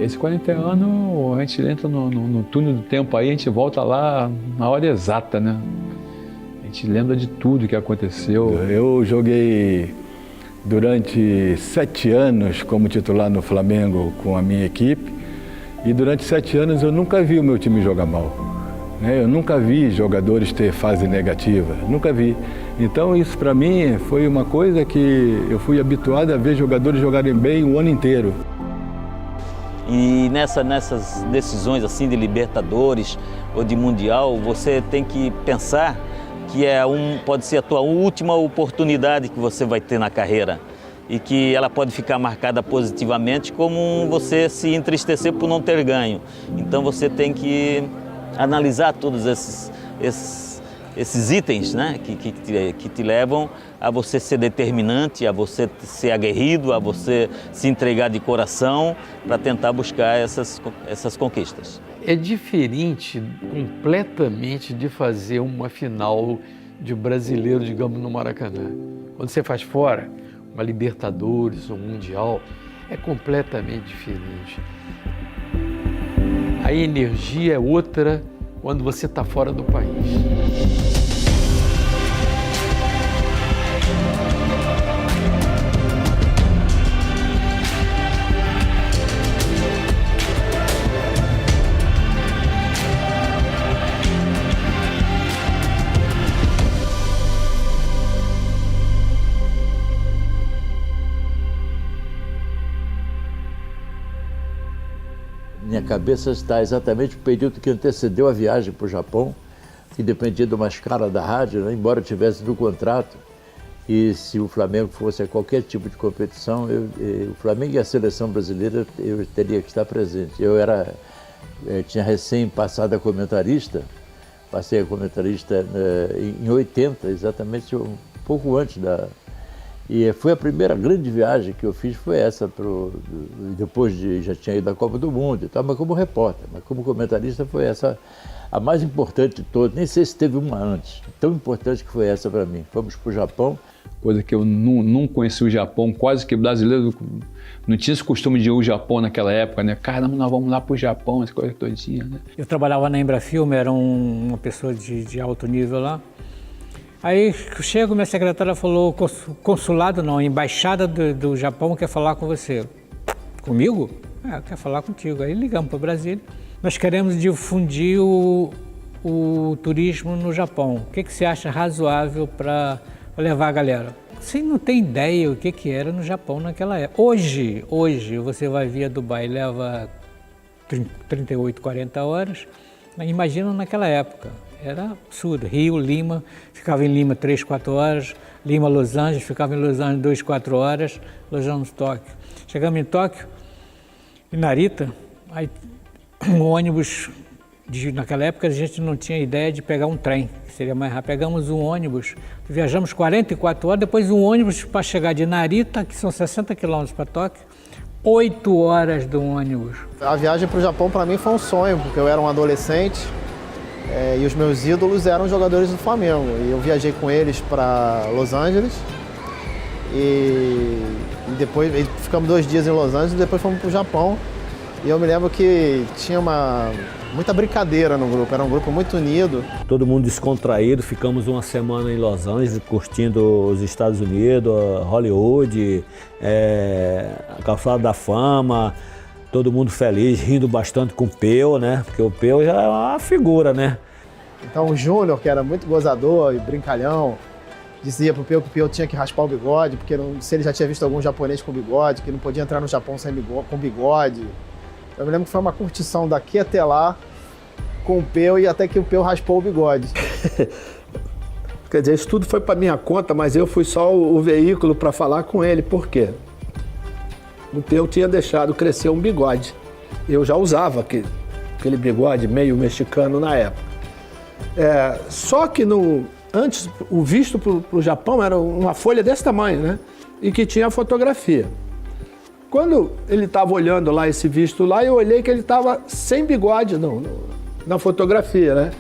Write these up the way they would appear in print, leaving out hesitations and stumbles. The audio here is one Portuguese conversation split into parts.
Esse 40 anos, a gente entra no túnel do tempo aí, a gente volta lá na hora exata, né? A gente lembra de tudo que aconteceu. Eu joguei durante 7 anos como titular no Flamengo com a minha equipe e durante 7 anos eu nunca vi o meu time jogar mal. Eu nunca vi jogadores ter fase negativa, nunca vi. Então isso para mim foi uma coisa que eu fui habituado a ver jogadores jogarem bem o ano inteiro. E nessas decisões assim de Libertadores ou de Mundial, você tem que pensar que pode ser a tua última oportunidade que você vai ter na carreira e que ela pode ficar marcada positivamente como você se entristecer por não ter ganho. Então você tem que analisar todos esses itens, né, que te levam a você ser determinante, a você ser aguerrido, a você se entregar de coração para tentar buscar essas conquistas. É diferente completamente de fazer uma final de brasileiro, digamos, no Maracanã. Quando você faz fora, uma Libertadores, um Mundial, é completamente diferente. A energia é outra quando você está fora do país. Minha cabeça está exatamente no período que antecedeu a viagem para o Japão, que dependia de uma escala da rádio, né? Embora eu tivesse no contrato, e se o Flamengo fosse a qualquer tipo de competição, o Flamengo e a seleção brasileira, eu teria que estar presente. Eu tinha recém passado a comentarista, passei a comentarista em 80, exatamente um pouco antes da... E foi a primeira grande viagem que eu fiz, foi essa, depois já tinha ido à Copa do Mundo e tal, mas como repórter, mas como comentarista foi essa a mais importante de todas, nem sei se teve uma antes, tão importante que foi essa para mim. Fomos para o Japão. Coisa que eu não conheci o Japão, quase que brasileiro não tinha esse costume de ir ao Japão naquela época, né? Caramba, nós vamos lá para o Japão, essa coisa todinha, né? Eu trabalhava na Embrafilme, era uma pessoa de alto nível lá. Aí chego, minha secretária falou, consulado não, a embaixada do Japão quer falar com você. Comigo? Quer falar contigo. Aí ligamos para o Brasil. Nós queremos difundir o turismo no Japão. O que você acha razoável para levar a galera? Você não tem ideia o que era no Japão naquela época. Hoje você vai via Dubai, leva 38, 40 horas. Imagina naquela época. Era absurdo. Rio, Lima, ficava em Lima 3, 4 horas, Lima, Los Angeles, ficava em Los Angeles 2, 4 horas, Los Angeles, Tóquio. Chegamos em Tóquio, em Narita, aí um ônibus, naquela época a gente não tinha ideia de pegar um trem, que seria mais rápido. Pegamos um ônibus, viajamos 44 horas, depois um ônibus para chegar de Narita, que são 60 quilômetros para Tóquio, 8 horas do ônibus. A viagem para o Japão para mim foi um sonho, porque eu era um adolescente, e os meus ídolos eram jogadores do Flamengo. E eu viajei com eles para Los Angeles e depois ficamos 2 dias em Los Angeles e depois fomos para o Japão. E eu me lembro que tinha muita brincadeira no grupo, era um grupo muito unido. Todo mundo descontraído, ficamos uma semana em Los Angeles curtindo os Estados Unidos, Hollywood, a Calçada da Fama. Todo mundo feliz, rindo bastante com o Peu, né? Porque o Peu já é uma figura, né? Então o Júnior, que era muito gozador e brincalhão, dizia pro Peu que o Peu tinha que raspar o bigode, porque se ele já tinha visto algum japonês com bigode, que não podia entrar no Japão com bigode. Eu me lembro que foi uma curtição daqui até lá com o Peu e até que o Peu raspou o bigode. Quer dizer, isso tudo foi para minha conta, mas eu fui só o veículo para falar com ele. Por quê? O Peu tinha deixado crescer um bigode. Eu já usava aquele bigode meio mexicano na época. Só que antes o visto para o Japão era uma folha desse tamanho, né? E que tinha fotografia. Quando ele estava olhando lá esse visto lá, eu olhei que ele estava sem bigode na fotografia, né?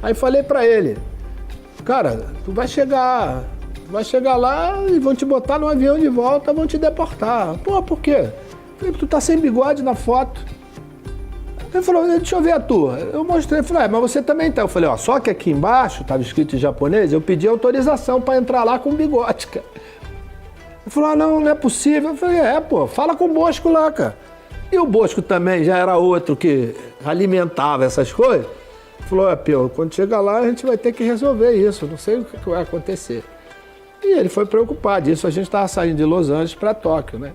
Aí falei para ele, cara, tu vai chegar lá e vão te botar no avião de volta, vão te deportar. Pô, por quê? Falei, tu tá sem bigode na foto. Ele falou, deixa eu ver a tua. Eu mostrei, falei, mas você também tá. Eu falei, ó, só que aqui embaixo, estava escrito em japonês, eu pedi autorização para entrar lá com bigode, cara. Ele falou, não é possível. Eu falei, pô, fala com o Bosco lá, cara. E o Bosco também já era outro que alimentava essas coisas. Ele falou, Pio, quando chegar lá a gente vai ter que resolver isso, não sei o que vai acontecer. E ele foi preocupado, isso a gente estava saindo de Los Angeles para Tóquio, né?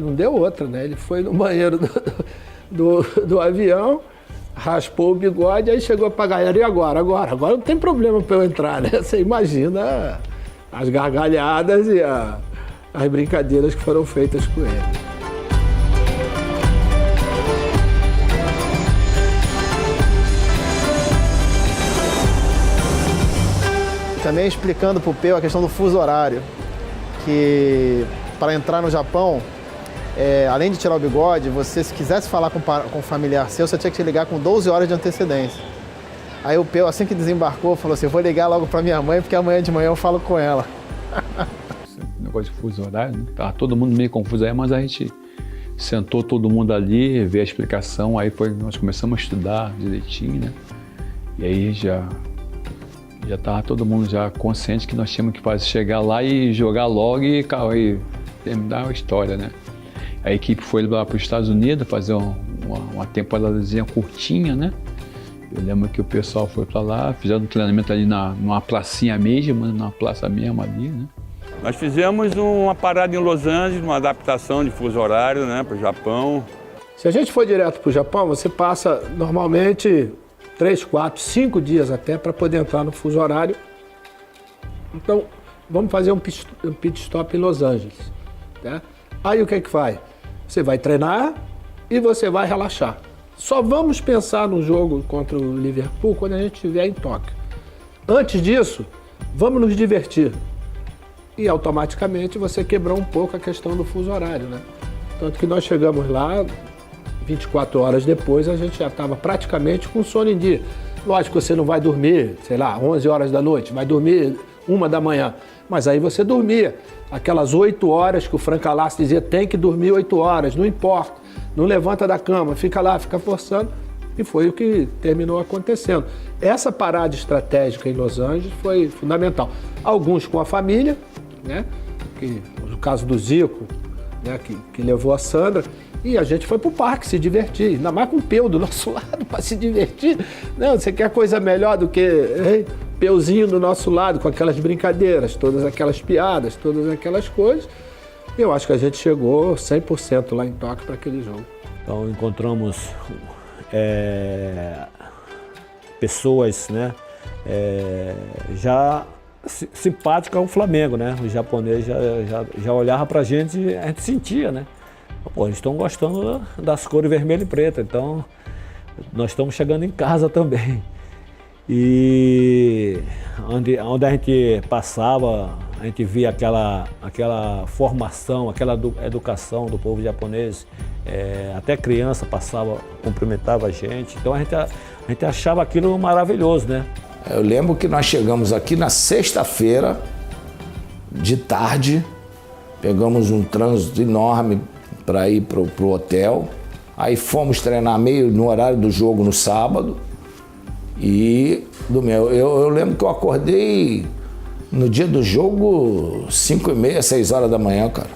Não deu outra, né? Ele foi no banheiro do avião, raspou o bigode, aí chegou pra galera, e agora? Agora não tem problema para eu entrar, né? Você imagina as gargalhadas e as brincadeiras que foram feitas com ele. Também explicando para o Peu a questão do fuso horário, que para entrar no Japão, além de tirar o bigode, você, se quisesse falar com um familiar seu, você tinha que te ligar com 12 horas de antecedência. Aí o Peu, assim que desembarcou, falou assim, eu vou ligar logo para minha mãe, porque amanhã de manhã eu falo com ela. Esse negócio de fuso horário, né? Tava todo mundo meio confuso aí, mas a gente sentou todo mundo ali, veio a explicação, aí nós começamos a estudar direitinho, né? E aí já estava todo mundo já consciente que nós tínhamos que chegar lá e jogar logo e terminar a história, né? A equipe foi lá para os Estados Unidos fazer uma temporadazinha curtinha, né? Eu lembro que o pessoal foi para lá, fizeram um treinamento ali numa pracinha mesmo, numa praça mesmo ali, né? Nós fizemos uma parada em Los Angeles, uma adaptação de fuso horário, né, para o Japão. Se a gente for direto para o Japão, você passa normalmente 3, 4, 5 dias até para poder entrar no fuso horário. Então, vamos fazer um pit stop em Los Angeles, né? Aí o que faz? Você vai treinar e você vai relaxar. Só vamos pensar no jogo contra o Liverpool quando a gente estiver em Tóquio. Antes disso, vamos nos divertir. E automaticamente você quebrou um pouco a questão do fuso horário, né? Tanto que nós chegamos lá, 24 horas depois, a gente já estava praticamente com sono em dia. Lógico que você não vai dormir, sei lá, 11 horas da noite, vai dormir 1 da manhã. Mas aí você dormia. Aquelas 8 horas que o Frank Alassi dizia, tem que dormir 8 horas, não importa. Não levanta da cama, fica lá, fica forçando. E foi o que terminou acontecendo. Essa parada estratégica em Los Angeles foi fundamental. Alguns com a família, né? No caso do Zico, né? que levou a Sandra. E a gente foi pro parque se divertir, ainda mais com o Peu do nosso lado para se divertir. Não, você quer coisa melhor do que Peuzinho do nosso lado, com aquelas brincadeiras, todas aquelas piadas, todas aquelas coisas. Eu acho que a gente chegou 100% lá em Tóquio para aquele jogo. Então encontramos pessoas, né, já simpáticas ao Flamengo, né? Os japoneses já olhavam para a gente sentia, né? Pô, eles estão gostando das cores vermelho e preto, então nós estamos chegando em casa também. E onde a gente passava, a gente via aquela formação, aquela educação do povo japonês, até criança passava, cumprimentava a gente, então a gente achava aquilo maravilhoso, né? Eu lembro que nós chegamos aqui na sexta-feira, de tarde, pegamos um trânsito enorme para ir pro hotel, aí fomos treinar meio no horário do jogo no sábado e eu lembro que eu acordei no dia do jogo 5h30, 6 horas da manhã, cara.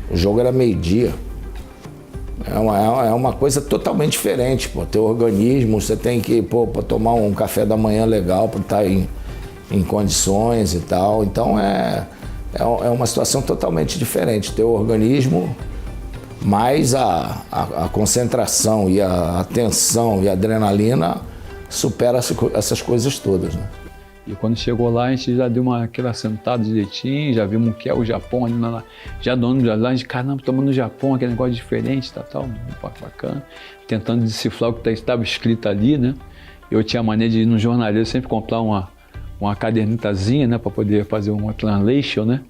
O jogo era meio-dia. É uma coisa totalmente diferente, pô. Teu organismo, você tem que, para tomar um café da manhã legal, para estar em condições e tal. Então é uma situação totalmente diferente. Teu organismo, mais a concentração e a atenção e a adrenalina supera essas coisas todas, né? E quando chegou lá, a gente já deu aquela sentada direitinho, já vimos o que é o Japão ali já dono lá, a gente, caramba, estamos no Japão, aquele negócio diferente, tal, bacana, tentando decifrar o que estava escrito ali, né? Eu tinha a mania de ir no jornaleiro sempre comprar uma cadernetazinha, né, para poder fazer uma translation, né?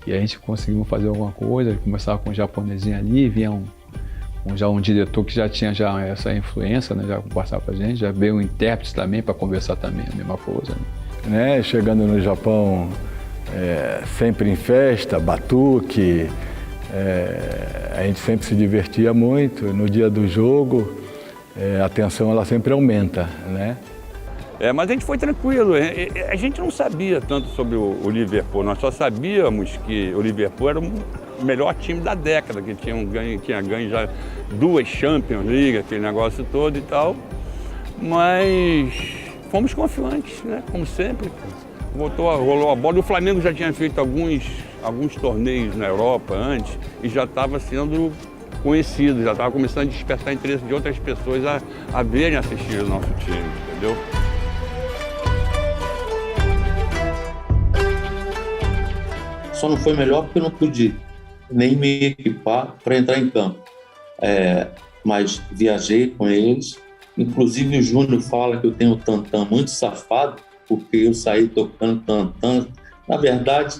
E a gente conseguiu fazer alguma coisa, começava com um japonesinho ali, vinha um diretor que já tinha essa influência, né, já passava pra gente, já veio um intérprete também para conversar também, a mesma coisa, né? Chegando no Japão, sempre em festa, batuque, A gente sempre se divertia muito. No dia do jogo, a tensão ela sempre aumenta, né? Mas a gente foi tranquilo, a gente não sabia tanto sobre o Liverpool, nós só sabíamos que o Liverpool era o melhor time da década, que tinha ganho já 2 Champions League, aquele negócio todo e tal, mas fomos confiantes, né? Como sempre. Rolou a bola, e o Flamengo já tinha feito alguns torneios na Europa antes e já estava sendo conhecido, já estava começando a despertar interesse de outras pessoas a verem assistir o nosso time, entendeu? Só não foi melhor porque eu não pude nem me equipar para entrar em campo. Mas viajei com eles. Inclusive o Júnior fala que eu tenho um tantã muito safado, porque eu saí tocando tantã. Na verdade,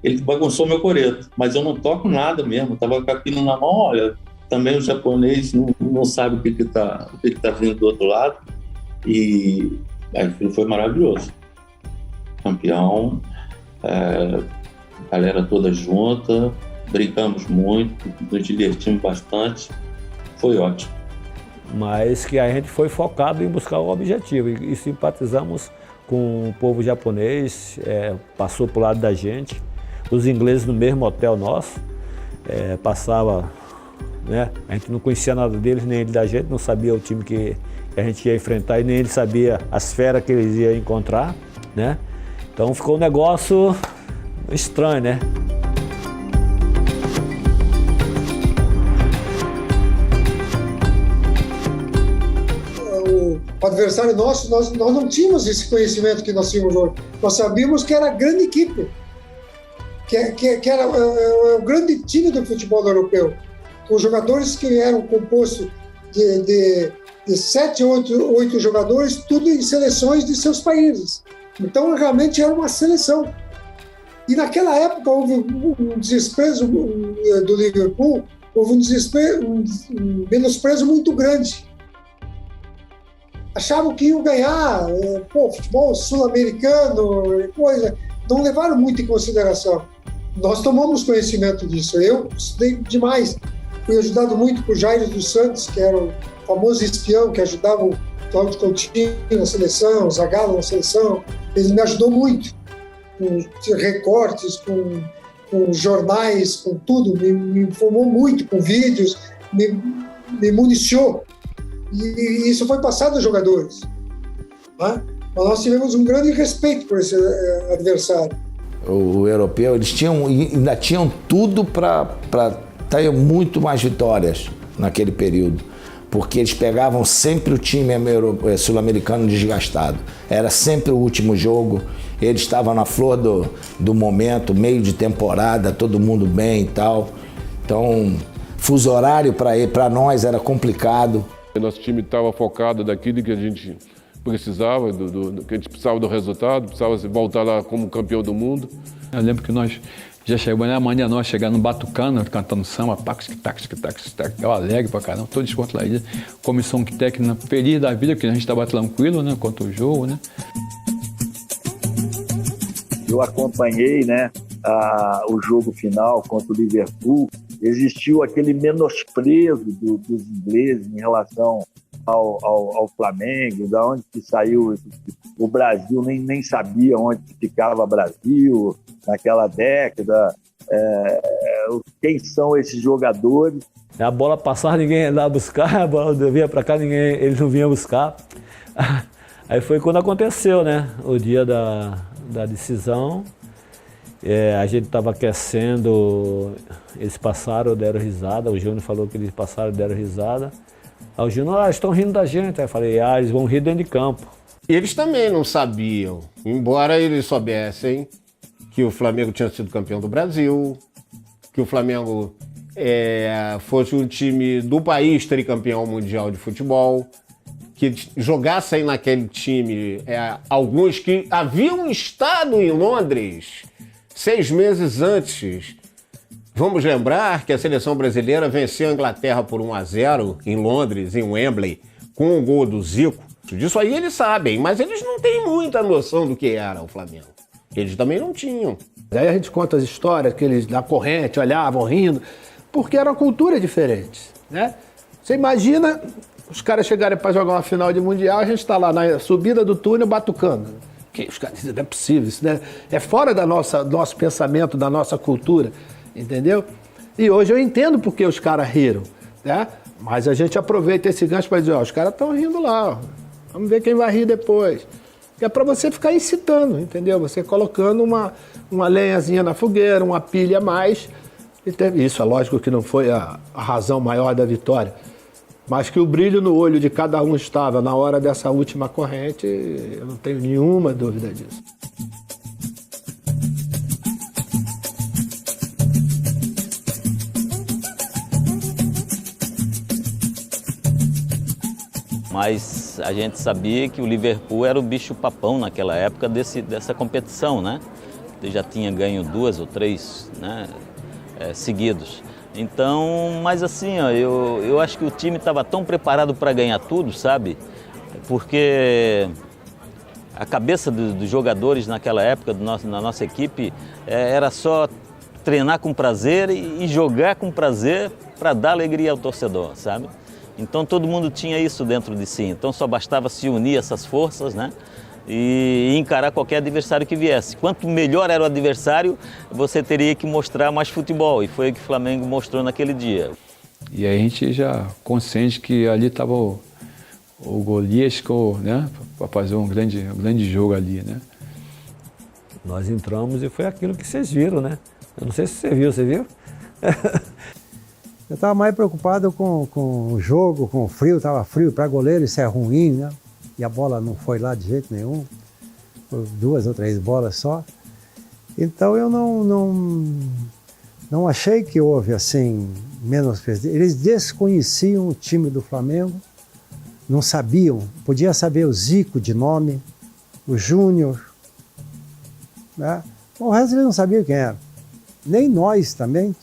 ele bagunçou meu coreto, mas eu não toco nada mesmo. Estava com aquilo na mão, olha, também o japonês não sabe o que tá vindo do outro lado. E aquilo foi maravilhoso. Campeão, a galera toda junta, brincamos muito, nos divertimos bastante, foi ótimo. Mas que a gente foi focado em buscar o objetivo e simpatizamos com o povo japonês, passou pro lado da gente, os ingleses no mesmo hotel nosso, passava, né? A gente não conhecia nada deles, nem ele da gente, não sabia o time que a gente ia enfrentar e nem ele sabia as feras que eles iam encontrar, né? Então ficou um negócio estranho, né? O adversário nosso, nós não tínhamos esse conhecimento que nós tínhamos hoje. Nós sabíamos que era a grande equipe, que era o grande time do futebol europeu, com jogadores que eram compostos de 7 ou 8 jogadores, tudo em seleções de seus países. Então, realmente era uma seleção. E naquela época houve um desprezo do Liverpool, houve um menosprezo muito grande. Achavam que iam ganhar, futebol sul-americano, coisa, não levaram muito em consideração. Nós tomamos conhecimento disso, eu estudei demais. Fui ajudado muito por Jair dos Santos, que era o famoso espião que ajudava o Cláudio Coutinho na seleção, o Zagallo na seleção. Ele me ajudou muito, com recortes, com jornais, com tudo, me informou muito, com vídeos, me municiou. E isso foi passado aos jogadores. Né? Mas nós tivemos um grande respeito por esse adversário. O europeu, eles ainda tinham tudo para ter muito mais vitórias naquele período, porque eles pegavam sempre o time sul-americano desgastado. Era sempre o último jogo, eles estavam na flor do momento, meio de temporada, todo mundo bem e tal. Então, fuso horário para nós era complicado. Nosso time estava focado daquilo que a gente precisava, que a gente precisava do resultado, precisava voltar lá como campeão do mundo. Eu lembro que nós já chegamos, né? Amanhã nós chegamos no Batucana, cantando samba, eu alegre pra caramba, todo descontraído. Comissão técnica feliz da vida, porque a gente estava tranquilo, né? Quanto ao jogo, né? Eu acompanhei, né, o jogo final contra o Liverpool. Existiu aquele menosprezo dos ingleses em relação ao Flamengo, da onde que saiu o Brasil, nem sabia onde ficava o Brasil naquela década, quem são esses jogadores. A bola passava, ninguém ia lá buscar, a bola vinha para cá, eles não vinham buscar. Aí foi quando aconteceu, né, o dia da decisão. A gente estava aquecendo, eles passaram, deram risada, o Júnior falou que eles passaram, deram risada. Aí o Júnior, estão rindo da gente. Aí eu falei, eles vão rir dentro de campo. Eles também não sabiam, embora eles soubessem que o Flamengo tinha sido campeão do Brasil, que o Flamengo fosse um time do país tricampeão mundial de futebol, que jogassem naquele time alguns que haviam estado em Londres 6 meses antes. Vamos lembrar que a seleção brasileira venceu a Inglaterra por 1-0 em Londres, em Wembley, com o gol do Zico. Disso aí eles sabem, mas eles não têm muita noção do que era o Flamengo. Eles também não tinham. Aí a gente conta as histórias que eles na corrente olhavam rindo, porque era uma cultura diferente, né? Você imagina os caras chegarem para jogar uma final de Mundial, a gente está lá na subida do túnel batucando. Que os caras dizem, não é possível, isso é fora do nosso pensamento, da nossa cultura, entendeu? E hoje eu entendo porque os caras riram, né? Mas a gente aproveita esse gancho para dizer, ó, os caras estão rindo lá, ó. Vamos ver quem vai rir depois. É para você ficar incitando, entendeu? Você colocando uma lenhazinha na fogueira, uma pilha a mais. Isso é lógico que não foi a razão maior da vitória, mas que o brilho no olho de cada um estava na hora dessa última corrente, eu não tenho nenhuma dúvida disso. Mas a gente sabia que o Liverpool era o bicho-papão naquela época dessa competição, né? Ele já tinha ganho 2 ou 3, né, seguidos. Então, mas assim, ó, eu acho que o time estava tão preparado para ganhar tudo, sabe? Porque a cabeça dos jogadores naquela época, na nossa equipe, era só treinar com prazer e jogar com prazer para dar alegria ao torcedor, sabe? Então todo mundo tinha isso dentro de si, então só bastava se unir essas forças, né? E encarar qualquer adversário que viesse. Quanto melhor era o adversário, você teria que mostrar mais futebol, e foi o que o Flamengo mostrou naquele dia. E aí a gente já consciente que ali estava o Golias, né, para fazer um grande jogo ali, né? Nós entramos e foi aquilo que vocês viram, né? Eu não sei se você viu? Eu estava mais preocupado com o jogo, com o frio, estava frio para goleiro, isso é ruim, né? E a bola não foi lá de jeito nenhum, foi 2 ou 3 bolas só. Então eu não achei que houve assim menosprezo. Eles desconheciam o time do Flamengo, não sabiam, podia saber o Zico de nome, o Júnior, né? O resto eles não sabiam quem era. Nem nós também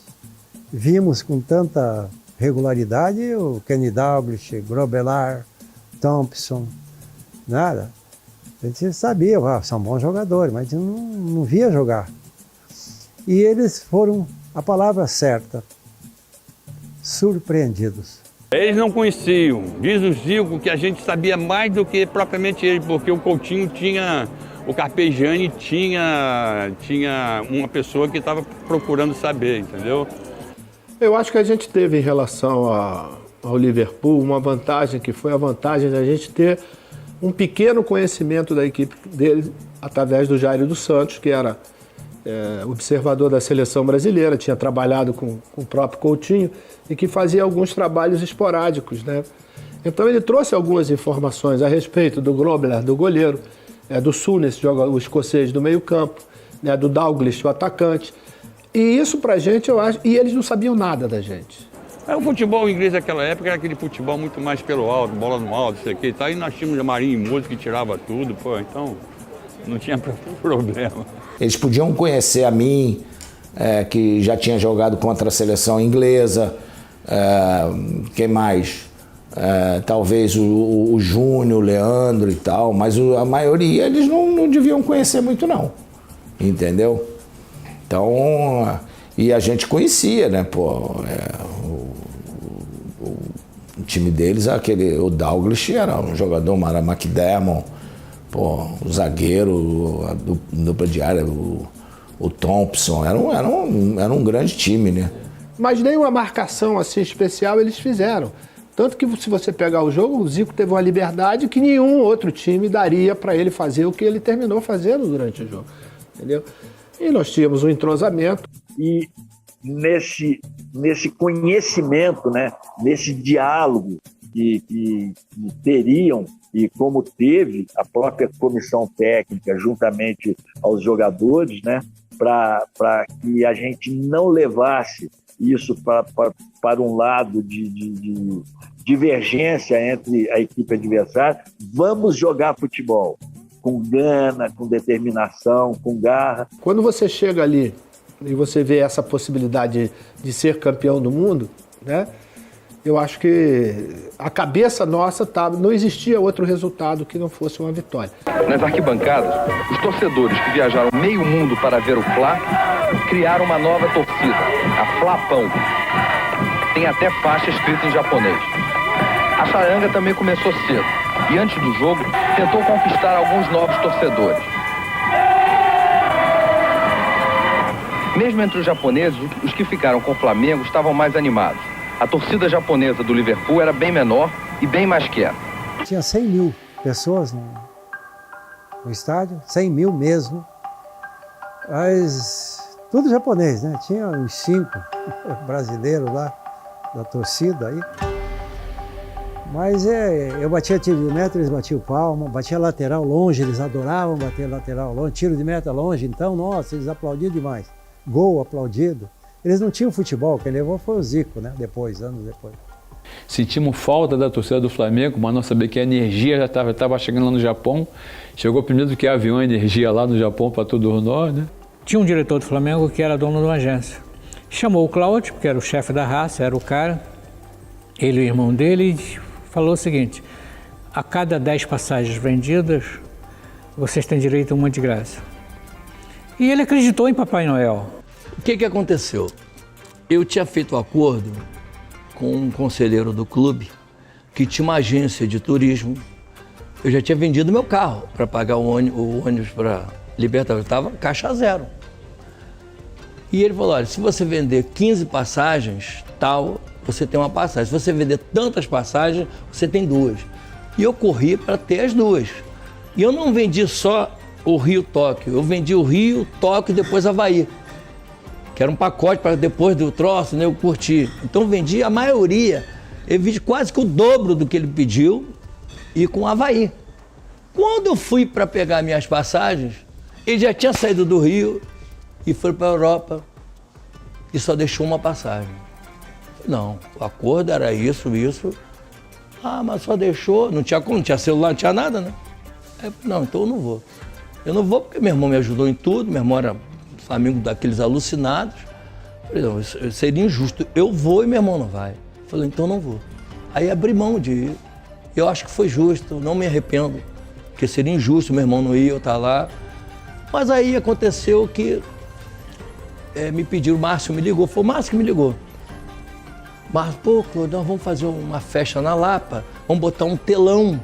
vimos com tanta regularidade o Kenny Dalglish, Grobbelaar, Thompson, nada. A gente sabia, são bons jogadores, mas a gente não via jogar. E eles foram, a palavra certa, surpreendidos. Eles não conheciam. Diz o Zico que a gente sabia mais do que propriamente ele, porque o Coutinho tinha, o Carpegiani tinha uma pessoa que estava procurando saber, entendeu? Eu acho que a gente teve em relação ao Liverpool uma vantagem, que foi a vantagem de a gente ter um pequeno conhecimento da equipe dele através do Jair dos Santos, que era observador da seleção brasileira, tinha trabalhado com o próprio Coutinho e que fazia alguns trabalhos esporádicos, né? Então ele trouxe algumas informações a respeito do Grobbelaar, do goleiro, do Souness, o escocês do meio-campo, né, do Dalglish, o atacante. E isso pra gente, eu acho, e eles não sabiam nada da gente. O futebol inglês naquela época era aquele futebol muito mais pelo alto, bola no alto, isso aqui e tal. E nós tínhamos Marinho e Música que tirava tudo, pô, então não tinha problema. Eles podiam conhecer a mim, que já tinha jogado contra a seleção inglesa, quem mais? Talvez o Júnior, o Leandro e tal, mas a maioria eles não deviam conhecer muito não, entendeu? Então, e a gente conhecia, né, pô, o time deles, o Dalglish era um jogador, o McDermott, pô, o zagueiro, a dupla de área, o Thompson, era um grande time, né? Mas nenhuma marcação assim especial eles fizeram. Tanto que se você pegar o jogo, o Zico teve uma liberdade que nenhum outro time daria para ele fazer o que ele terminou fazendo durante o jogo, entendeu? E nós tínhamos um entrosamento. E nesse conhecimento, né, nesse diálogo que teriam, e como teve a própria comissão técnica, juntamente aos jogadores, né, para que a gente não levasse isso para um lado de divergência entre a equipe adversária. Vamos jogar futebol com gana, com determinação, com garra. Quando você chega ali e você vê essa possibilidade de ser campeão do mundo, né? Eu acho que a cabeça nossa não existia outro resultado que não fosse uma vitória. Nas arquibancadas, os torcedores que viajaram meio mundo para ver o Fla criaram uma nova torcida, a Flapão. Tem até faixa escrita em japonês. A charanga também começou cedo e antes do jogo tentou conquistar alguns novos torcedores. Mesmo entre os japoneses, os que ficaram com o Flamengo estavam mais animados. A torcida japonesa do Liverpool era bem menor e bem mais quieta. Tinha 100 mil pessoas no estádio, 100 mil mesmo. Mas tudo japonês, né? Tinha uns 5 brasileiros lá da torcida aí. Mas eu batia tiro de meta, eles batiam palma, batia lateral longe, eles adoravam bater lateral longe, tiro de meta longe, então, nossa, eles aplaudiam demais. Gol aplaudido. Eles não tinham futebol, quem levou foi o Zico, né? Depois, anos depois. Sentimos falta da torcida do Flamengo, mas nós sabíamos que a energia já estava chegando lá no Japão. Chegou primeiro do que avião, a energia lá no Japão para todos nós, né? Tinha um diretor do Flamengo que era dono de uma agência. Chamou o Cláudio, que era o chefe da raça, era o cara. Ele e o irmão dele falou o seguinte: a cada 10 passagens vendidas, vocês têm direito a uma de graça. E ele acreditou em Papai Noel. O que aconteceu? Eu tinha feito um acordo com um conselheiro do clube que tinha uma agência de turismo. Eu já tinha vendido meu carro para pagar o ônibus para Libertadores. Estava caixa zero. E ele falou, olha, se você vender 15 passagens, tal, você tem uma passagem. Se você vender tantas passagens, você tem 2. E eu corri para ter as 2. E eu não vendi só o Rio-Tóquio, eu vendi o Rio, Tóquio e depois Havaí. Que era um pacote para depois do troço, né, eu curti. Então vendi a maioria, eu vendi quase que o dobro do que ele pediu e com Havaí. Quando eu fui para pegar minhas passagens, ele já tinha saído do Rio e foi para a Europa e só deixou uma passagem. Não, o acordo era isso. Ah, mas só deixou, não tinha como, não tinha celular, não tinha nada, né? Aí, não, então eu não vou. Eu não vou porque meu irmão me ajudou em tudo, meu irmão era amigo daqueles alucinados. Eu falei, não, isso seria injusto. Eu vou e meu irmão não vai. Eu falei, então não vou. Aí abri mão de ir. Eu acho que foi justo, não me arrependo, porque seria injusto meu irmão não ir, eu estar lá. Mas aí aconteceu que me pediram, o Márcio me ligou, foi o Márcio que me ligou. Márcio, pô, Claudio, nós vamos fazer uma festa na Lapa, vamos botar um telão.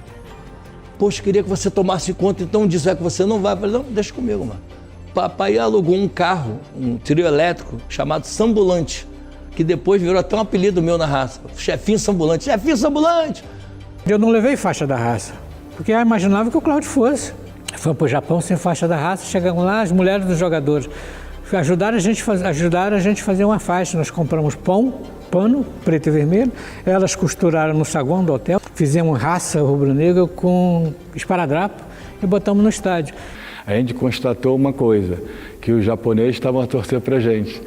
Poxa, queria que você tomasse conta, então disser que você não vai. Eu falei, não, deixa comigo, mano. Papai alugou um carro, um trio elétrico, chamado Sambulante, que depois virou até um apelido meu na raça, Chefinho Sambulante. Chefinho Sambulante! Eu não levei faixa da raça, porque eu imaginava que o Cláudio fosse. Fomos para o Japão sem faixa da raça, chegamos lá, as mulheres dos jogadores ajudaram a gente a fazer uma faixa. Nós compramos pano preto e vermelho, elas costuraram no saguão do hotel, fizemos raça rubro-negra com esparadrapo e botamos no estádio. A gente constatou uma coisa, que os japoneses estavam a torcer pra gente,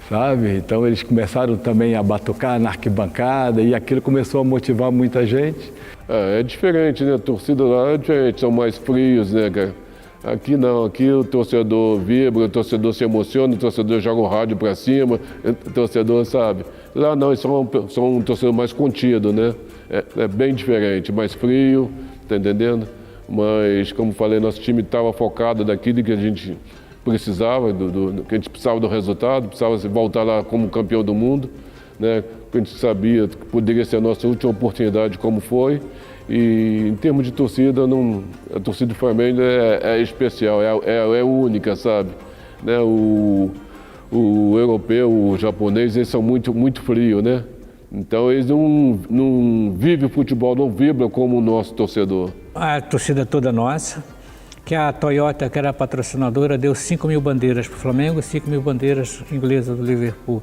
sabe? Então eles começaram também a batucar na arquibancada e aquilo começou a motivar muita gente. É diferente, né? A torcida lá é diferente, são mais frios, né, cara? Aqui não, aqui o torcedor vibra, o torcedor se emociona, o torcedor joga o rádio pra cima, o torcedor sabe. Lá não, eles são um torcedor mais contido, né? É bem diferente, mais frio, tá entendendo? Mas, como falei, nosso time estava focado naquilo que a gente precisava, que a gente precisava do resultado, precisava voltar lá como campeão do mundo, né? A gente sabia que poderia ser a nossa última oportunidade, como foi. E em termos de torcida, a torcida do Flamengo é especial, é única, sabe? Né? O europeu, o japonês, eles são muito frios, né? Então eles não vivem o futebol, não vibram como o nosso torcedor. A torcida toda nossa, que a Toyota, que era a patrocinadora, deu 5.000 bandeiras para o Flamengo, 5.000 bandeiras inglesas do Liverpool.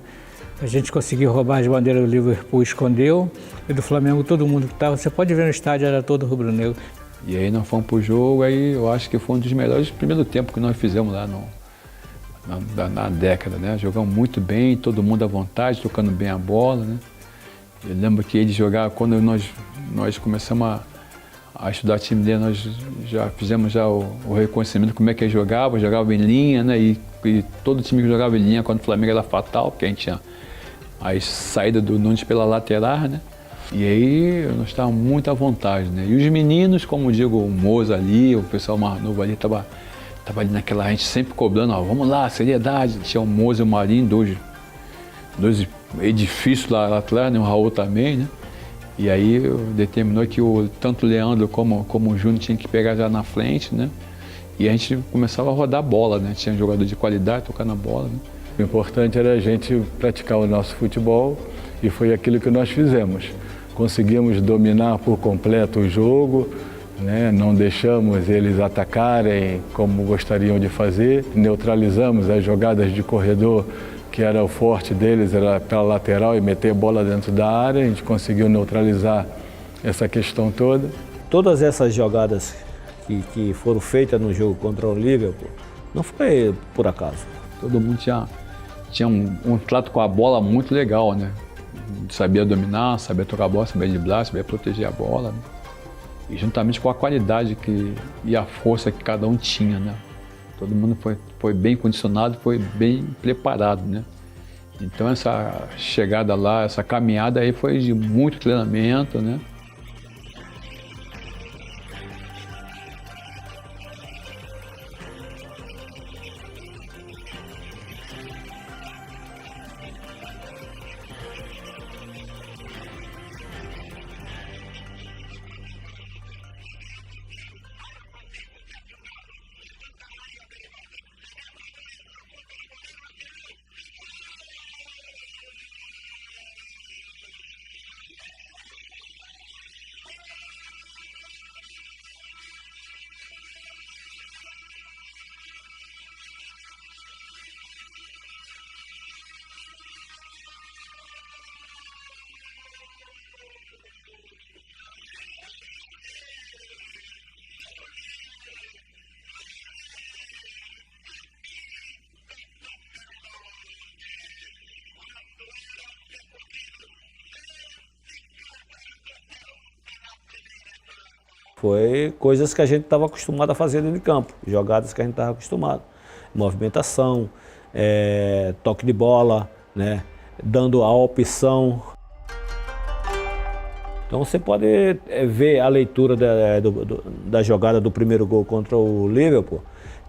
A gente conseguiu roubar as bandeiras do Liverpool, escondeu, e do Flamengo todo mundo que estava, você pode ver no estádio, era todo rubro-negro. E aí nós fomos pro jogo, aí eu acho que foi um dos melhores primeiros tempos que nós fizemos lá na década, né? Jogamos muito bem, todo mundo à vontade, tocando bem a bola, né? Eu lembro que ele jogava, quando nós começamos a estudar o time dele, nós já fizemos o reconhecimento de como é que ele jogava em linha, né? E todo time que jogava em linha, quando o Flamengo era fatal, porque a gente tinha a saída do Nunes pela lateral, né? E aí nós estávamos muito à vontade, né? E os meninos, como digo, o Moza ali, o pessoal mais novo ali, tava ali naquela, a gente sempre cobrando, ó, vamos lá, seriedade. Tinha o Moza e o Marinho, dois edifícios lá atrás, né? O Raul também, né? E aí determinou que tanto o Leandro como o Júnior tinha que pegar já na frente, né? E a gente começava a rodar a bola, né? Tinha jogador de qualidade, tocar na bola, né? O importante era a gente praticar o nosso futebol e foi aquilo que nós fizemos. Conseguimos dominar por completo o jogo, né? Não deixamos eles atacarem como gostariam de fazer, neutralizamos as jogadas de corredor, que era o forte deles, era pela lateral e meter a bola dentro da área, a gente conseguiu neutralizar essa questão toda. Todas essas jogadas que foram feitas no jogo contra o Liverpool, não foi por acaso. Todo mundo tinha um trato com a bola muito legal, né? Sabia dominar, sabia tocar a bola, sabia driblar, sabia proteger a bola, né? E juntamente com a qualidade e a força que cada um tinha, né? Todo mundo foi bem condicionado, foi bem preparado, né? Então essa chegada lá, essa caminhada aí foi de muito treinamento, né? Foi coisas que a gente estava acostumado a fazer dentro de campo, jogadas que a gente estava acostumado. Movimentação, toque de bola, né? Dando a opção. Então você pode ver a leitura da jogada do primeiro gol contra o Liverpool.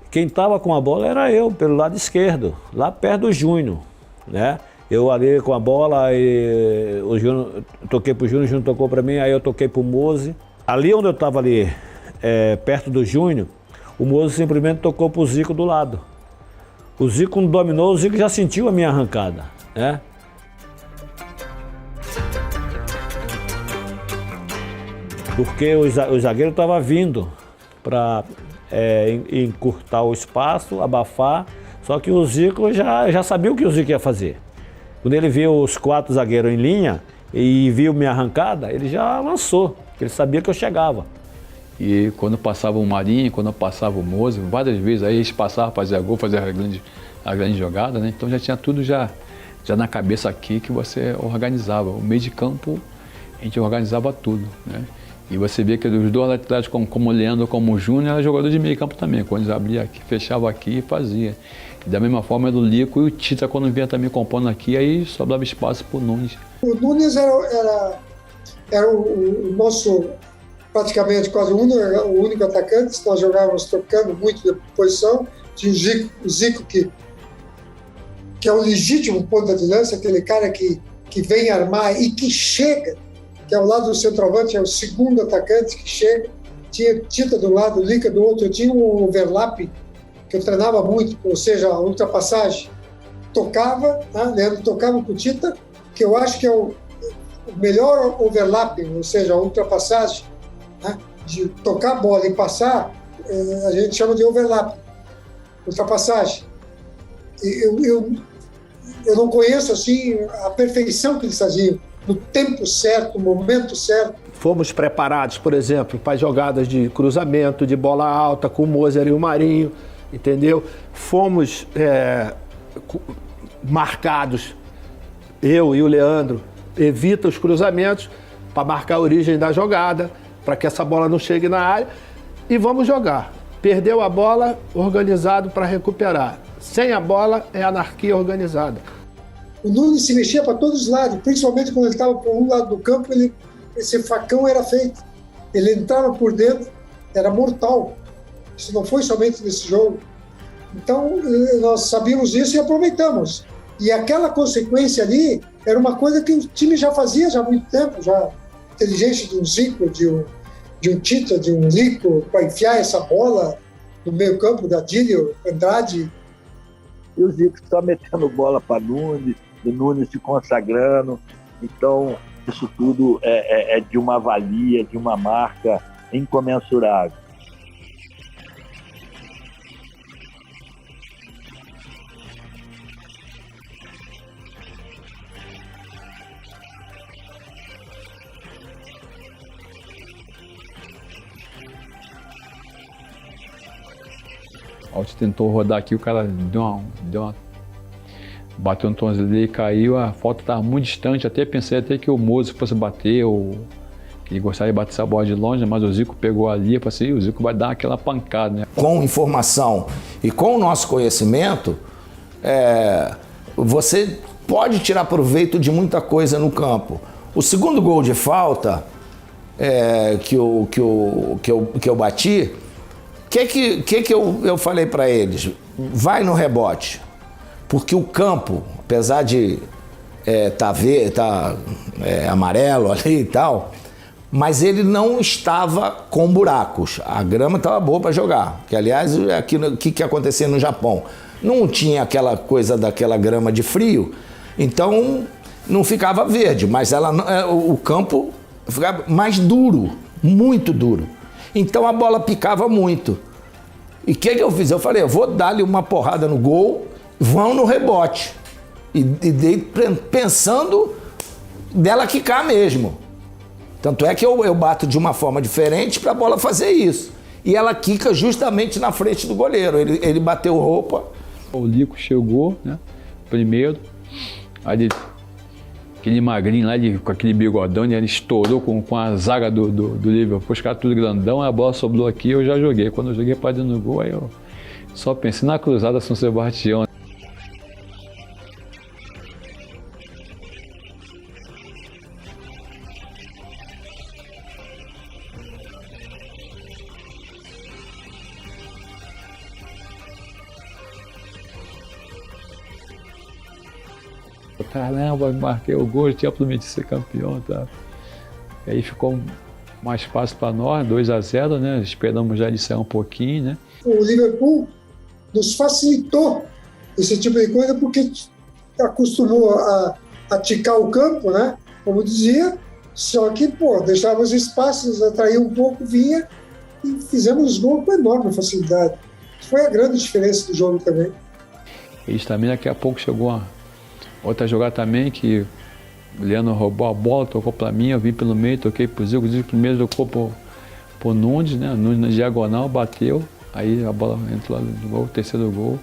Quem estava com a bola era eu, pelo lado esquerdo, lá perto do Júnior, né? Eu ali com a bola, e o Júnior, toquei pro Júnior, o Júnior tocou para mim, aí eu toquei pro Moze. Ali onde eu estava ali, perto do Júnior, o Mozo simplesmente tocou pro Zico do lado. O Zico, quando dominou, o Zico já sentiu a minha arrancada, né? Porque o zagueiro estava vindo para encurtar o espaço, abafar, só que o Zico já sabia o que o Zico ia fazer. Quando ele viu os 4 zagueiros em linha e viu minha arrancada, ele já lançou. Ele sabia que eu chegava. E quando passava o Marinho, quando passava o Moza, várias vezes aí eles passavam, faziam gol, faziam a grande jogada, né? Então já tinha tudo já na cabeça aqui que você organizava. O meio de campo, a gente organizava tudo, né? E você via que os dois laterais, como o Leandro, como o Júnior, era jogador de meio campo também. Quando eles abriam aqui, fechava aqui e fazia. E da mesma forma do Lico e o Tita, quando vinha também compondo aqui, aí sobrava espaço para o Nunes. O Nunes era o nosso, praticamente quase o único atacante. Nós jogávamos trocando muito de posição. Tinha o Zico que é o legítimo ponta de lança, aquele cara que vem armar e que chega, que ao lado do centroavante é o segundo atacante que chega. Tinha Tita do lado, Lica do outro. Eu tinha um overlap que eu treinava muito, ou seja, a ultrapassagem. Tocava, né? Leandro tocava com o Tita, que eu acho que é o melhor overlap, ou seja, a ultrapassagem, né? De tocar a bola e passar, a gente chama de overlap, ultrapassagem. Eu não conheço assim a perfeição que eles faziam, no tempo certo, no momento certo. Fomos preparados, por exemplo, para jogadas de cruzamento, de bola alta, com o Moser e o Marinho, entendeu? Fomos marcados, eu e o Leandro, evita os cruzamentos para marcar a origem da jogada, para que essa bola não chegue na área, e vamos jogar. Perdeu a bola, organizado para recuperar. Sem a bola, é anarquia organizada. O Nunes se mexia para todos os lados, principalmente quando ele estava por um lado do campo, ele esse facão era feito. Ele entrava por dentro, era mortal. Isso não foi somente nesse jogo. Então, nós sabíamos isso e aproveitamos. E aquela consequência ali era uma coisa que o time já fazia já há muito tempo, já inteligência de um Zico, de um Tita, de um Lico, para enfiar essa bola no meio campo da Dílio, Andrade. E o Zico só metendo bola para Nunes, o Nunes se consagrando. Então, isso tudo é de uma valia, de uma marca incomensurável. A Alt tentou rodar aqui, o cara bateu no tornozelo e caiu, a falta estava muito distante, até pensei até que o Mozo fosse bater, ou que ele gostaria de bater essa bola de longe, mas o Zico pegou ali, eu pensei, o Zico vai dar aquela pancada, né? Com informação e com o nosso conhecimento, você pode tirar proveito de muita coisa no campo. O segundo gol de falta que eu bati, o que eu falei para eles? Vai no rebote, porque o campo, apesar de tá amarelo ali e tal, mas ele não estava com buracos. A grama estava boa para jogar. Que, aliás, o que acontecia no Japão? Não tinha aquela coisa daquela grama de frio, então não ficava verde, mas o campo ficava mais duro, muito duro. Então a bola picava muito. E o que eu fiz? Eu falei, eu vou dar-lhe uma porrada no gol, vão no rebote. E dei pensando dela quicar mesmo. Tanto é que eu bato de uma forma diferente para a bola fazer isso. E ela quica justamente na frente do goleiro. Ele bateu roupa. O Lico chegou, né, primeiro, aí aquele magrinho lá, com aquele bigodão, ele estourou com a zaga do Liverpool, os caras tudo grandão, a bola sobrou aqui, eu já joguei. Quando eu joguei para dentro do gol, aí eu só pensei na cruzada São Sebastião. Caramba, marquei o gol, tinha prometido ser campeão, tá? E aí ficou mais fácil para nós, 2-0, né? Esperamos já ele sair um pouquinho, né? O Liverpool nos facilitou esse tipo de coisa porque acostumou a ticar o campo, né? Como dizia, só que, deixava os espaços, atraía um pouco, vinha e fizemos gol com enorme facilidade. Foi a grande diferença do jogo também. Eles também, daqui a pouco chegou outra jogada também, que o Leandro roubou a bola, tocou para mim, eu vim pelo meio, toquei pro Zico, o Zico primeiro tocou pro Nunes, né? O Nunes na diagonal, bateu, aí a bola entrou lá no gol, terceiro gol.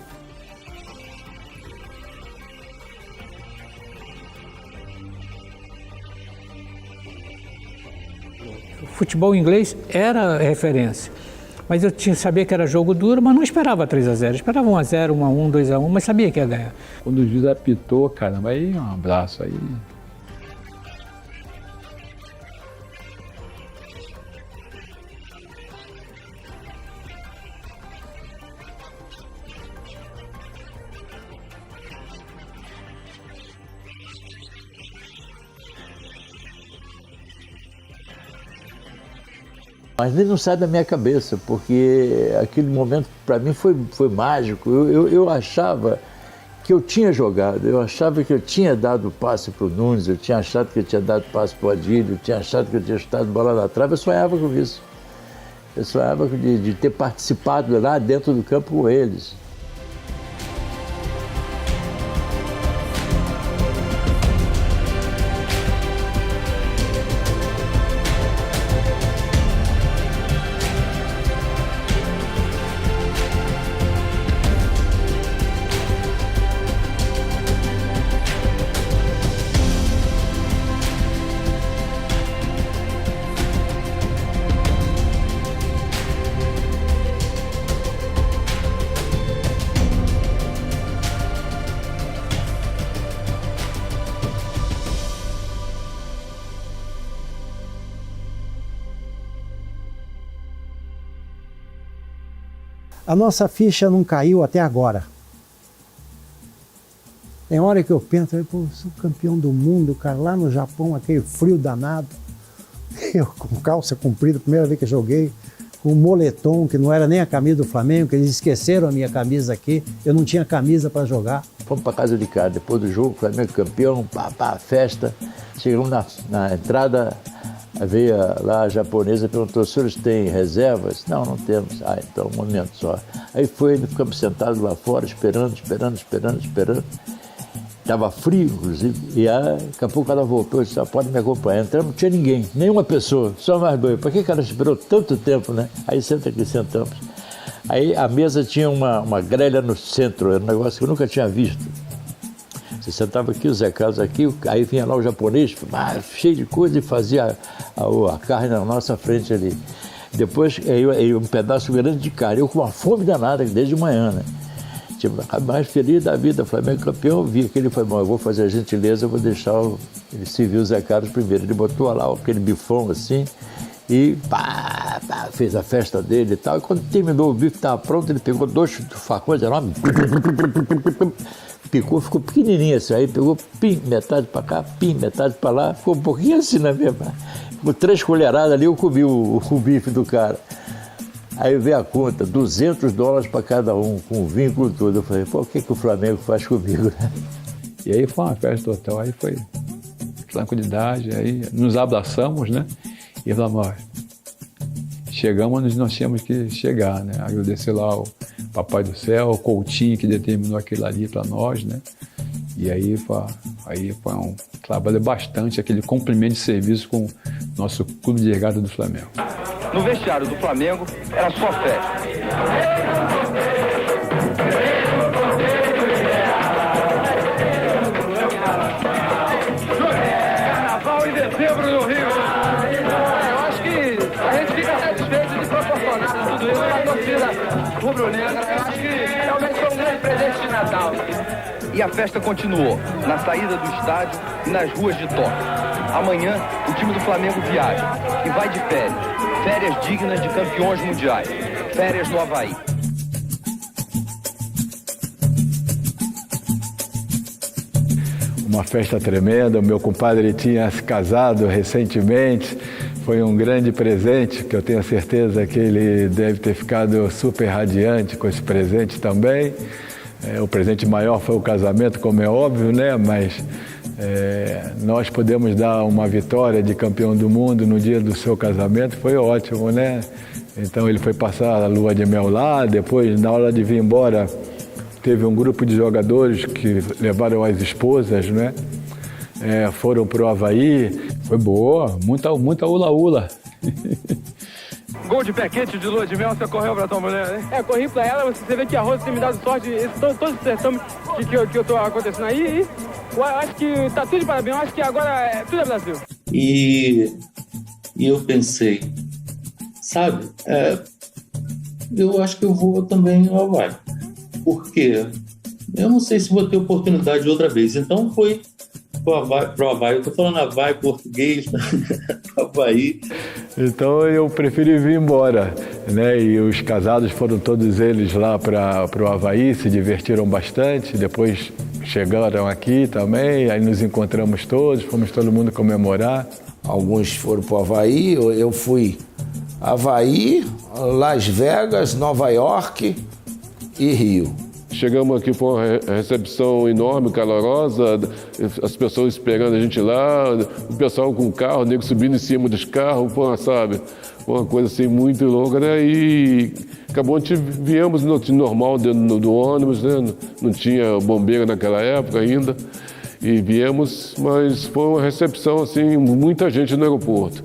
O futebol inglês era referência, mas eu sabia que era jogo duro, mas não esperava 3-0, esperava 1-0, 1-1, 2-1, mas sabia que ia ganhar. Quando o juiz apitou, caramba, aí um abraço aí. Mas ele não sai da minha cabeça, porque aquele momento para mim foi mágico. Eu achava que eu tinha jogado, eu achava que eu tinha dado passe para o Nunes, eu tinha achado que eu tinha dado passe para o Adílio, eu tinha achado que eu tinha chutado bola na trave, eu sonhava com isso. Eu sonhava de ter participado lá dentro do campo com eles. A nossa ficha não caiu até agora. Tem hora que eu penso, pô, sou campeão do mundo, cara, lá no Japão, aquele frio danado. Eu com calça comprida, primeira vez que eu joguei, com um moletom, que não era nem a camisa do Flamengo, que eles esqueceram a minha camisa aqui, eu não tinha camisa para jogar. Fomos para casa de casa, depois do jogo, Flamengo campeão, festa. Chegamos na entrada, veio lá a japonesa, perguntou, os senhores têm reservas? Não, não temos. Ah, então, um momento só. Aí ficamos sentados lá fora, esperando. Estava frio, inclusive, e daqui a pouco ela voltou e disse, pode me acompanhar. Entramos, não tinha ninguém, nenhuma pessoa, só mais dois. Por que ela esperou tanto tempo, né? Aí senta aqui, sentamos. Aí a mesa tinha uma grelha no centro, era um negócio que eu nunca tinha visto. Você sentava aqui, o Zé Carlos aqui, aí vinha lá o japonês, cheio de coisa, e fazia a carne na nossa frente ali. Depois, um pedaço grande de carne, eu com uma fome danada, desde de manhã, né? Tipo, mais feliz da vida, Flamengo campeão, vi que ele foi bom, eu vou fazer a gentileza, eu vou deixar ele servir o Zé Carlos primeiro. Ele botou lá aquele bifão assim e fez a festa dele e tal. E quando terminou o bife, estava pronto, ele pegou 2 facões enormes, picou, ficou pequenininho assim, aí pegou metade para cá, metade para lá, ficou um pouquinho assim na mesma. Com 3 colheradas ali eu comi o bife do cara. Aí veio a conta, $200 para cada um, com vínculo todo. Eu falei, pô, o que o Flamengo faz comigo, né? E aí foi uma festa do hotel, aí foi tranquilidade, aí nos abraçamos, né? E falamos, chegamos onde nós tínhamos que chegar, né? Agradecer lá o Papai do Céu, o Coutinho que determinou aquilo ali para nós, né? E aí foi um trabalho bastante, aquele cumprimento de serviço com o nosso clube de regata do Flamengo. No vestiário do Flamengo, era só festa. Carnaval em dezembro no Rio. Eu acho que a gente fica satisfeito de proporcionar tudo isso para a torcida rubro-negra. Eu acho que realmente foi um grande presente de Natal. E a festa continuou, na saída do estádio e nas ruas de Tóquio. Amanhã, o time do Flamengo viaja e vai de férias. Férias dignas de campeões mundiais. Férias no Havaí. Uma festa tremenda, o meu compadre tinha se casado recentemente, foi um grande presente, que eu tenho certeza que ele deve ter ficado super radiante com esse presente também. O presente maior foi o casamento, como é óbvio, né? Mas nós podemos dar uma vitória de campeão do mundo no dia do seu casamento, foi ótimo, né? Então ele foi passar a lua de mel lá, depois na hora de vir embora teve um grupo de jogadores que levaram as esposas, né? Foram para o Havaí. Foi boa, muita ula-ula. Gol de pé quente de lua de mel, você correu pra tua mulher, né? Corri pra ela, você vê que a Rosa tem me dado sorte, todo esse certame que eu tô acontecendo aí, e eu acho que tá tudo de parabéns, eu acho que agora tudo é Brasil. E eu pensei, sabe, eu acho que eu vou também ao Havaí. Por quê? Eu não sei se vou ter oportunidade outra vez, então foi pro Havaí, eu tô falando Havaí português, Havaí. Então eu preferi vir embora, né? E os casados foram todos eles lá para o Havaí, se divertiram bastante, depois chegaram aqui também, aí nos encontramos todos, fomos todo mundo comemorar. Alguns foram para o Havaí, eu fui Havaí, Las Vegas, Nova York e Rio. Chegamos aqui, foi uma recepção enorme, calorosa, as pessoas esperando a gente lá, o pessoal com o carro, o nego subindo em cima dos carros, sabe? Uma coisa assim muito louca, né? E acabou, viemos no normal dentro do ônibus, né? Não tinha bombeira naquela época ainda. E viemos, mas foi uma recepção, assim, muita gente no aeroporto.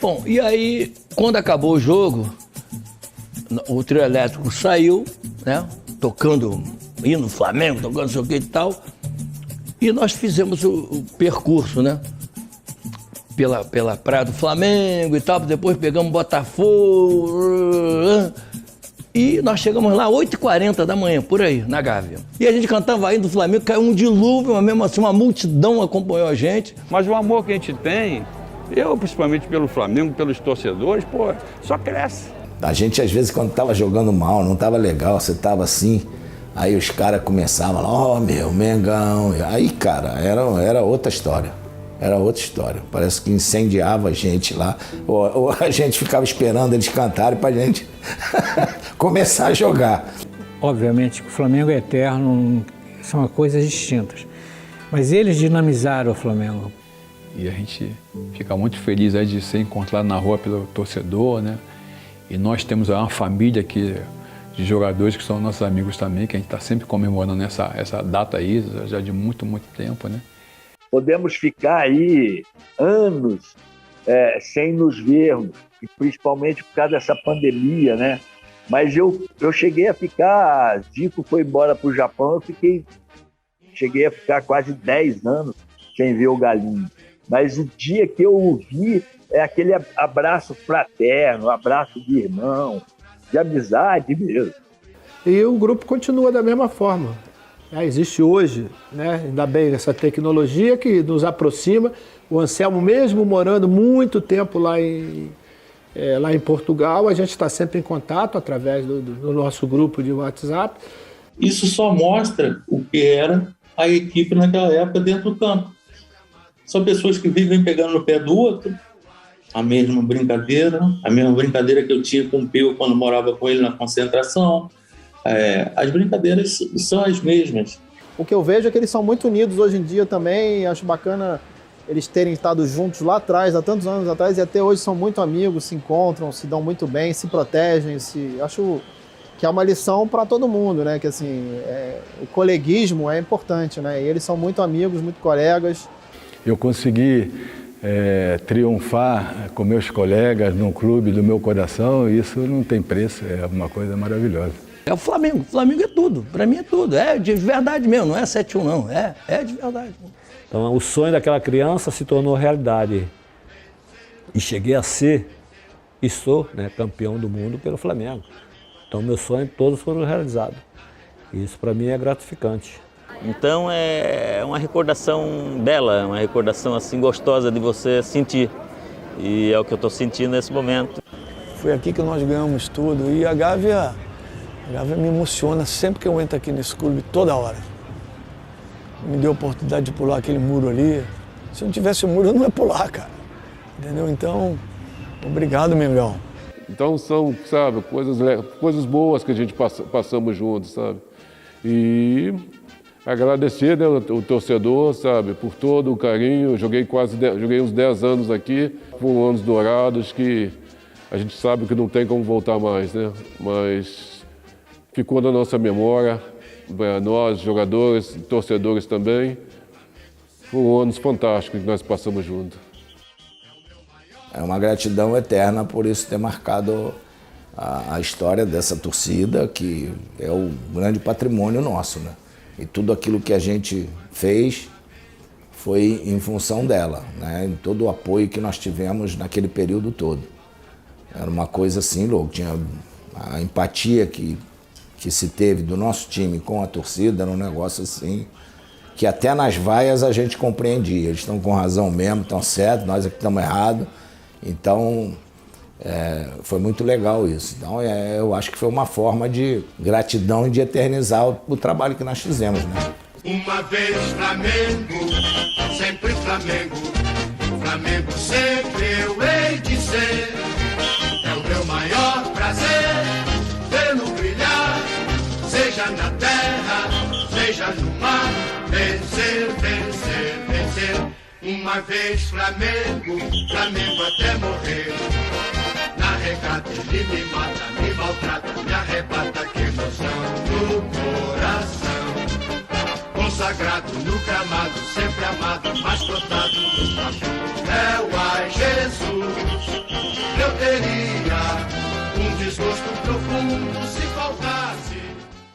Bom, e aí, quando acabou o jogo, o trio elétrico saiu, né? Tocando hino Flamengo, tocando não sei o que e tal. E nós fizemos o percurso, né? Pela praia do Flamengo e tal. Depois pegamos Botafogo. E nós chegamos lá 8h40 da manhã, por aí, na Gávea. E a gente cantava hino do Flamengo, caiu um dilúvio, mas mesmo assim uma multidão acompanhou a gente. Mas o amor que a gente tem, eu principalmente pelo Flamengo, pelos torcedores, só cresce. A gente, às vezes, quando estava jogando mal, não estava legal, você estava assim, aí os caras começavam lá, ó, meu, Mengão. Aí, cara, era outra história. Era outra história. Parece que incendiava a gente lá. Ou a gente ficava esperando eles cantarem pra gente começar a jogar. Obviamente que o Flamengo é eterno, são coisas distintas. Mas eles dinamizaram o Flamengo. E a gente fica muito feliz aí de ser encontrado na rua pelo torcedor, né? E nós temos uma família aqui de jogadores que são nossos amigos também, que a gente está sempre comemorando essa data aí, já de muito, muito tempo, né? Podemos ficar aí anos sem nos vermos, principalmente por causa dessa pandemia, né? Mas eu cheguei a ficar, Zico foi embora para o Japão, cheguei a ficar quase 10 anos sem ver o Galinho. Mas o dia que eu o vi, é aquele abraço fraterno, abraço de irmão, de amizade mesmo. E o grupo continua da mesma forma. Existe hoje, né, ainda bem, essa tecnologia que nos aproxima. O Anselmo, mesmo morando muito tempo lá em Portugal, a gente está sempre em contato através do nosso grupo de WhatsApp. Isso só mostra o que era a equipe naquela época dentro do campo. São pessoas que vivem pegando no pé do outro, a mesma brincadeira que eu tinha com o Peu quando morava com ele na concentração. As brincadeiras são as mesmas. O que eu vejo é que eles são muito unidos hoje em dia também. Acho bacana eles terem estado juntos lá atrás, há tantos anos atrás, e até hoje são muito amigos, se encontram, se dão muito bem, se protegem. Acho que é uma lição para todo mundo, né? Que assim, o coleguismo é importante, né? E eles são muito amigos, muito colegas. Eu consegui triunfar com meus colegas num clube do meu coração, e isso não tem preço, é uma coisa maravilhosa. É o Flamengo é tudo, para mim é tudo, é de verdade mesmo, não é 7-1 não, é de verdade. Então o sonho daquela criança se tornou realidade e cheguei a ser e sou, né, campeão do mundo pelo Flamengo. Então meus sonhos todos foram realizados, e isso para mim é gratificante. Então é uma recordação bela, uma recordação assim gostosa de você sentir. E é o que eu estou sentindo nesse momento. Foi aqui que nós ganhamos tudo e a Gávea me emociona sempre que eu entro aqui nesse clube, toda hora. Me deu a oportunidade de pular aquele muro ali. Se não tivesse o muro eu não ia pular, cara. Entendeu? Então, obrigado, Mengão. Então são, sabe, coisas boas que a gente passamos juntos, sabe? E agradecer, né, o torcedor, sabe, por todo o carinho. Joguei uns 10 anos aqui, foram anos dourados que a gente sabe que não tem como voltar mais, né? Mas ficou na nossa memória, nós, jogadores, torcedores também. Foram anos fantásticos que nós passamos juntos. É uma gratidão eterna por isso ter marcado a história dessa torcida, que é o grande patrimônio nosso, né? E tudo aquilo que a gente fez foi em função dela, né? Em todo o apoio que nós tivemos naquele período todo. Era uma coisa assim, louco. Tinha a empatia que se teve do nosso time com a torcida, era um negócio assim, que até nas vaias a gente compreendia. Eles estão com razão mesmo, estão certos, nós aqui estamos errados. Então, foi muito legal isso. Então, eu acho que foi uma forma de gratidão e de eternizar o trabalho que nós fizemos, né? Uma vez Flamengo, sempre Flamengo, Flamengo sempre eu hei de ser. É o meu maior prazer vê-lo brilhar, seja na terra, seja no mar, vencer, vencer, vencer. Uma vez Flamengo, Flamengo até morrer. Na regata ele me mata, me maltrata, me arrebata, que emoção no coração. Consagrado no gramado, sempre amado, mas plantado no papel. Ai Jesus, eu teria um desgosto profundo se faltasse